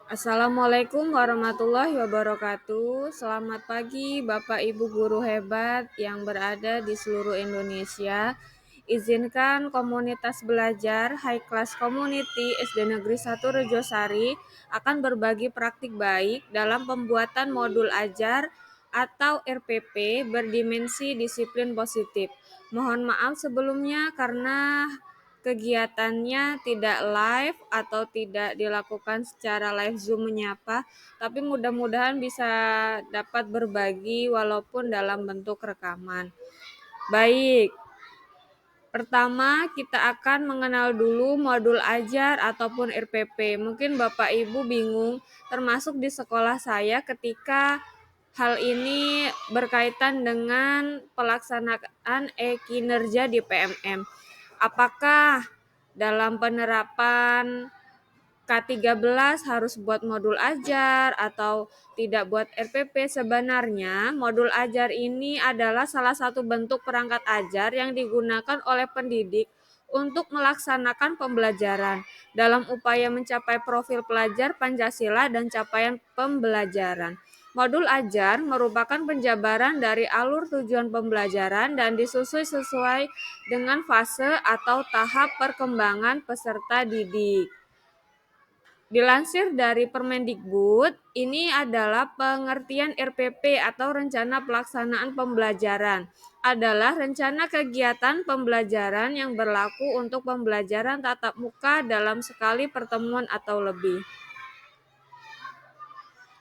Assalamualaikum warahmatullahi wabarakatuh. Selamat pagi Bapak Ibu guru hebat yang berada di seluruh Indonesia. Izinkan komunitas belajar High Class Community SD Negeri 1 Rejosari akan berbagi praktik baik dalam pembuatan modul ajar atau RPP berdimensi disiplin positif. Mohon maaf sebelumnya karena kegiatannya tidak live atau tidak dilakukan secara live Zoom menyapa, tapi mudah-mudahan bisa dapat berbagi walaupun dalam bentuk rekaman. Baik, pertama kita akan mengenal dulu modul ajar ataupun RPP. Mungkin Bapak Ibu bingung, termasuk di sekolah saya ketika hal ini berkaitan dengan pelaksanaan kinerja di PMM. Apakah dalam penerapan K13 harus buat modul ajar atau tidak buat RPP? Sebenarnya modul ajar ini adalah salah satu bentuk perangkat ajar yang digunakan oleh pendidik untuk melaksanakan pembelajaran dalam upaya mencapai profil pelajar Pancasila dan capaian pembelajaran. Modul ajar merupakan penjabaran dari alur tujuan pembelajaran dan disusun sesuai dengan fase atau tahap perkembangan peserta didik. Dilansir dari Permendikbud, ini adalah pengertian RPP atau Rencana Pelaksanaan Pembelajaran. Adalah rencana kegiatan pembelajaran yang berlaku untuk pembelajaran tatap muka dalam sekali pertemuan atau lebih.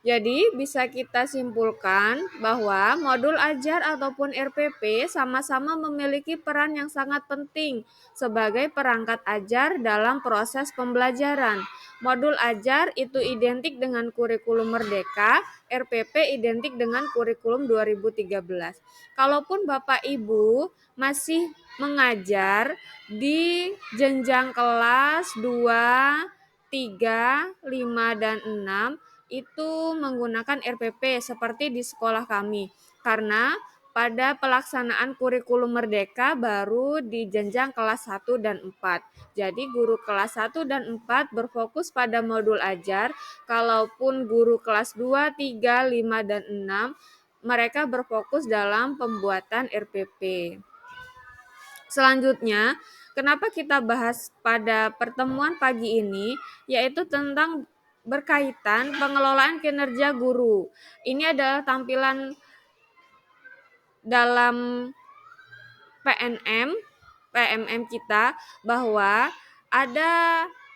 Jadi bisa kita simpulkan bahwa modul ajar ataupun RPP sama-sama memiliki peran yang sangat penting sebagai perangkat ajar dalam proses pembelajaran. Modul ajar itu identik dengan kurikulum Merdeka, RPP identik dengan kurikulum 2013. Kalaupun Bapak Ibu masih mengajar di jenjang kelas 2, 3, 5, dan 6, itu menggunakan RPP seperti di sekolah kami. Karena pada pelaksanaan kurikulum Merdeka baru di jenjang kelas 1 dan 4. Jadi guru kelas 1 dan 4 berfokus pada modul ajar, kalaupun guru kelas 2, 3, 5, dan 6 mereka berfokus dalam pembuatan RPP. Selanjutnya, kenapa kita bahas pada pertemuan pagi ini, yaitu tentang berkaitan pengelolaan kinerja guru. Ini adalah tampilan dalam PMM kita bahwa ada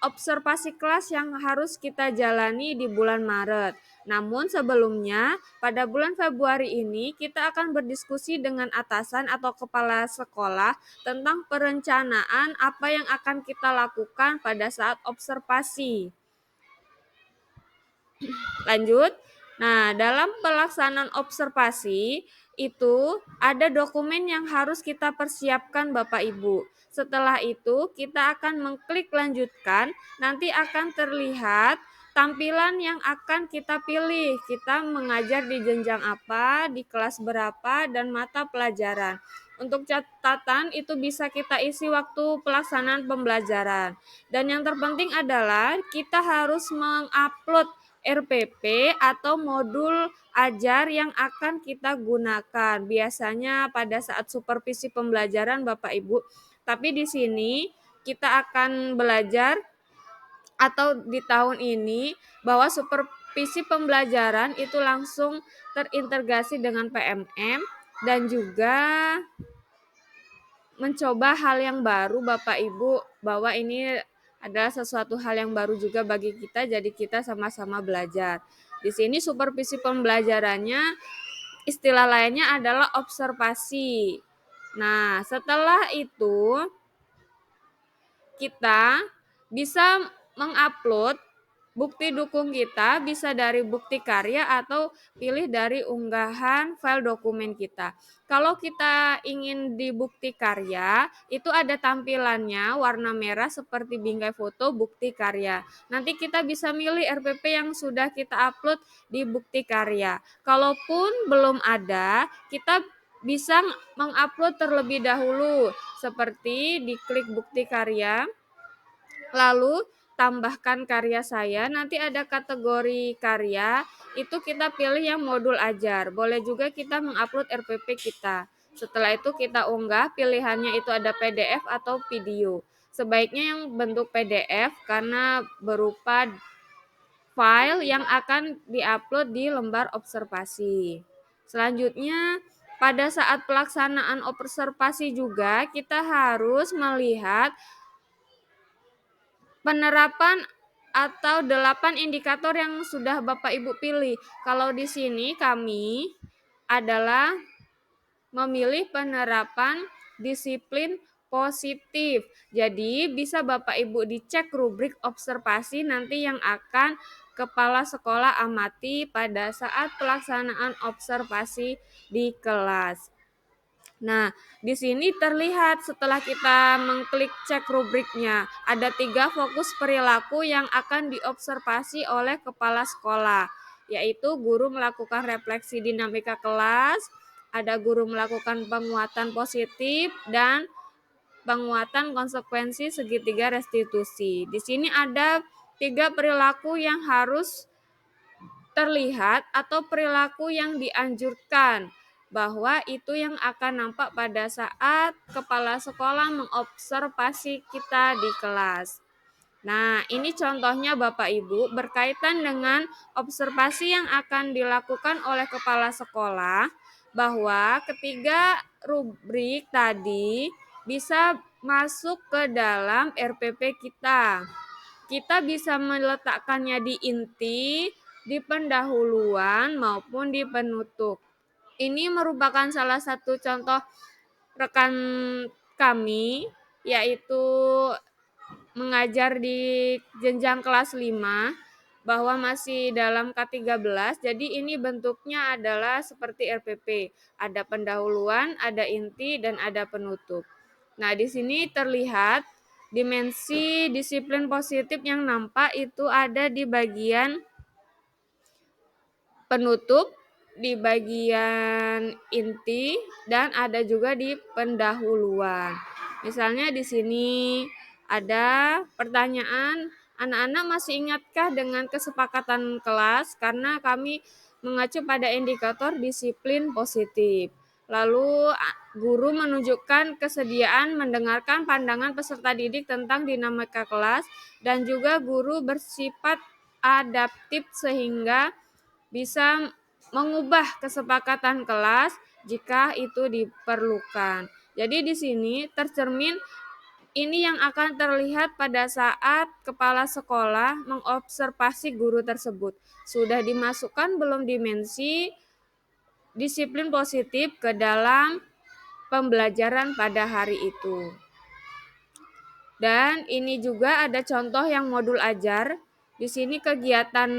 observasi kelas yang harus kita jalani di bulan Maret. Namun sebelumnya, pada bulan Februari ini kita akan berdiskusi dengan atasan atau kepala sekolah tentang perencanaan apa yang akan kita lakukan pada saat observasi. Lanjut. Nah, dalam pelaksanaan observasi itu ada dokumen yang harus kita persiapkan Bapak Ibu. Setelah itu kita akan mengklik lanjutkan, nanti akan terlihat tampilan yang akan kita pilih. Kita mengajar di jenjang apa, di kelas berapa, dan mata pelajaran. Untuk catatan itu bisa kita isi waktu pelaksanaan pembelajaran. Dan yang terpenting adalah kita harus mengupload RPP atau modul ajar yang akan kita gunakan. Biasanya pada saat supervisi pembelajaran Bapak Ibu. Tapi di sini kita akan belajar atau di tahun ini bahwa supervisi pembelajaran itu langsung terintegrasi dengan PMM dan juga mencoba hal yang baru Bapak Ibu, bahwa ini adalah sesuatu hal yang baru juga bagi kita, jadi kita sama-sama belajar. Di sini supervisi pembelajarannya istilah lainnya adalah observasi. Nah, setelah itu kita bisa mengupload bukti dukung kita, bisa dari bukti karya atau pilih dari unggahan file dokumen kita. Kalau kita ingin di bukti karya, itu ada tampilannya warna merah seperti bingkai foto bukti karya. Nanti kita bisa milih RPP yang sudah kita upload di bukti karya. Kalaupun belum ada, kita bisa mengupload terlebih dahulu, seperti diklik bukti karya, lalu tambahkan karya saya, nanti ada kategori karya, itu kita pilih yang modul ajar. Boleh juga kita mengupload RPP kita. Setelah itu kita unggah, pilihannya itu ada PDF atau video. Sebaiknya yang bentuk PDF karena berupa file yang akan diupload di lembar observasi. Selanjutnya, pada saat pelaksanaan observasi juga kita harus melihat penerapan atau 8 indikator yang sudah Bapak Ibu pilih. Kalau di sini kami adalah memilih penerapan disiplin positif. Jadi bisa Bapak Ibu dicek rubrik observasi nanti yang akan kepala sekolah amati pada saat pelaksanaan observasi di kelas. Nah, di sini terlihat setelah kita mengklik cek rubriknya, ada 3 fokus perilaku yang akan diobservasi oleh kepala sekolah, yaitu guru melakukan refleksi dinamika kelas, ada guru melakukan penguatan positif, dan penguatan konsekuensi segitiga restitusi. Di sini ada 3 perilaku yang harus terlihat atau perilaku yang dianjurkan bahwa itu yang akan nampak pada saat kepala sekolah mengobservasi kita di kelas. Nah, ini contohnya Bapak Ibu berkaitan dengan observasi yang akan dilakukan oleh kepala sekolah bahwa ketiga rubrik tadi bisa masuk ke dalam RPP kita. Kita bisa meletakkannya di inti, di pendahuluan maupun di penutup. Ini merupakan salah satu contoh rekan kami, yaitu mengajar di jenjang kelas 5, bahwa masih dalam K13, jadi ini bentuknya adalah seperti RPP. Ada pendahuluan, ada inti, dan ada penutup. Nah, di sini terlihat dimensi disiplin positif yang nampak itu ada di bagian penutup, di bagian inti, dan ada juga di pendahuluan. Misalnya di sini ada pertanyaan, anak-anak masih ingatkah dengan kesepakatan kelas? Karena kami mengacu pada indikator disiplin positif. Lalu guru menunjukkan kesediaan mendengarkan pandangan peserta didik tentang dinamika kelas dan juga guru bersifat adaptif sehingga bisa mengubah kesepakatan kelas jika itu diperlukan. Jadi di sini tercermin ini yang akan terlihat pada saat kepala sekolah mengobservasi guru tersebut. Sudah dimasukkan belum dimensi disiplin positif ke dalam pembelajaran pada hari itu. Dan ini juga ada contoh yang modul ajar. Di sini kegiatan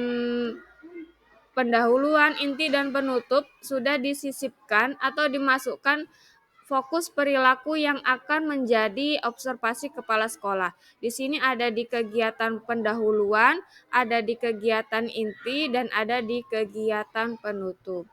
pendahuluan, inti, dan penutup sudah disisipkan atau dimasukkan fokus perilaku yang akan menjadi observasi kepala sekolah. Di sini ada di kegiatan pendahuluan, ada di kegiatan inti, dan ada di kegiatan penutup.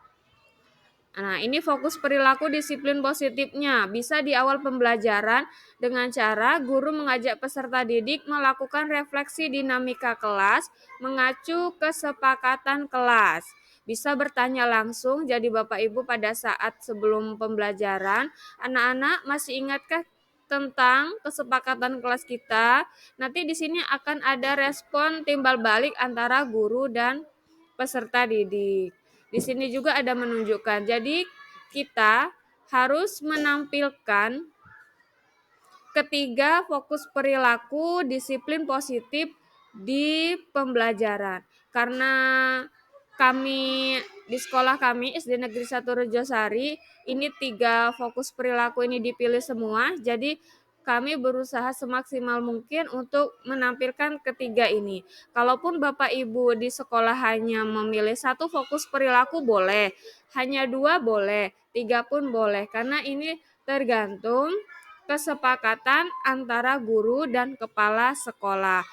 Nah, ini fokus perilaku disiplin positifnya. Bisa di awal pembelajaran dengan cara guru mengajak peserta didik melakukan refleksi dinamika kelas, mengacu kesepakatan kelas. Bisa bertanya langsung, jadi Bapak Ibu pada saat sebelum pembelajaran, anak-anak masih ingatkah tentang kesepakatan kelas kita? Nanti di sini akan ada respon timbal balik antara guru dan peserta didik. Di sini juga ada menunjukkan. Jadi kita harus menampilkan ketiga fokus perilaku disiplin positif di pembelajaran. Karena kami di sekolah kami SD Negeri 1 Rejosari ini 3 fokus perilaku ini dipilih semua. Jadi kami berusaha semaksimal mungkin untuk menampilkan ketiga ini. Kalaupun Bapak Ibu di sekolah hanya memilih 1 fokus perilaku boleh, hanya 2 boleh, 3 pun boleh. Karena ini tergantung kesepakatan antara guru dan kepala sekolah.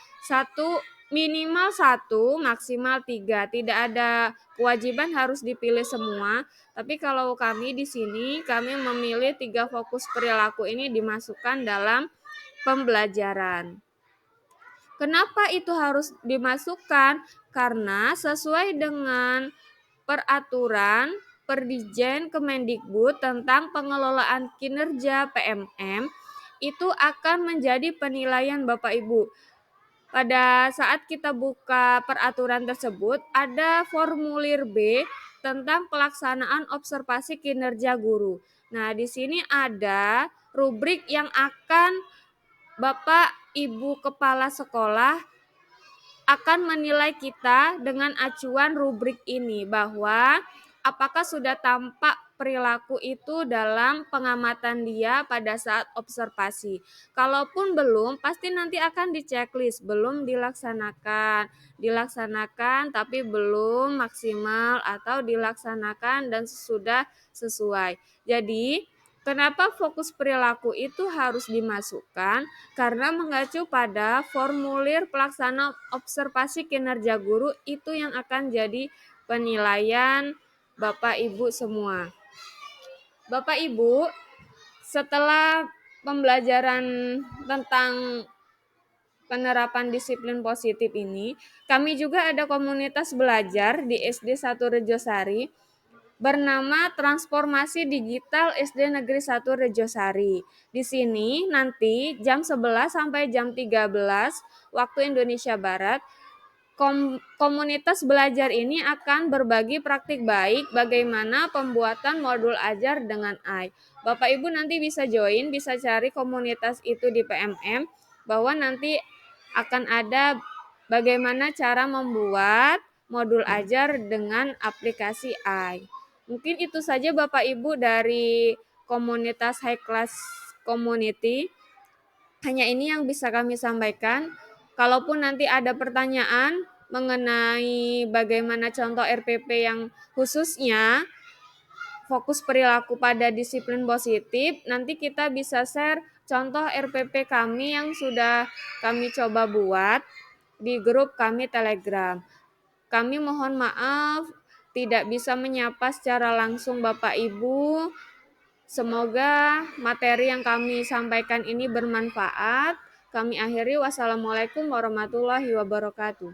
Minimal 1, maksimal 3. Tidak ada kewajiban harus dipilih semua. Tapi kalau kami di sini, kami memilih 3 fokus perilaku ini dimasukkan dalam pembelajaran. Kenapa itu harus dimasukkan? Karena sesuai dengan peraturan Perdijen Kemendikbud tentang pengelolaan kinerja PMM itu akan menjadi penilaian Bapak Ibu. Pada saat kita buka peraturan tersebut, ada formulir B tentang pelaksanaan observasi kinerja guru. Nah, di sini ada rubrik yang akan Bapak Ibu Kepala Sekolah akan menilai kita dengan acuan rubrik ini, bahwa apakah sudah tampak perilaku itu dalam pengamatan dia pada saat observasi. Kalaupun belum, pasti nanti akan di-checklist, belum dilaksanakan tapi belum maksimal, atau dilaksanakan dan sudah sesuai. Jadi, kenapa fokus perilaku itu harus dimasukkan? Karena mengacu pada formulir pelaksana observasi kinerja guru itu yang akan jadi penilaian Bapak Ibu semua. Bapak Ibu, setelah pembelajaran tentang penerapan disiplin positif ini, kami juga ada komunitas belajar di SD 1 Rejosari bernama Transformasi Digital SD Negeri 1 Rejosari. Di sini nanti jam 11 sampai jam 13 waktu Indonesia Barat, komunitas belajar ini akan berbagi praktik baik bagaimana pembuatan modul ajar dengan AI. Bapak Ibu nanti bisa join, bisa cari komunitas itu di PMM, bahwa nanti akan ada bagaimana cara membuat modul ajar dengan aplikasi AI. Mungkin itu saja Bapak Ibu dari komunitas High Class Community. Hanya ini yang bisa kami sampaikan. Kalaupun nanti ada pertanyaan mengenai bagaimana contoh RPP yang khususnya fokus perilaku pada disiplin positif, nanti kita bisa share contoh RPP kami yang sudah kami coba buat di grup kami Telegram. Kami mohon maaf tidak bisa menyapa secara langsung Bapak Ibu. Semoga materi yang kami sampaikan ini bermanfaat. Kami akhiri, wassalamualaikum warahmatullahi wabarakatuh.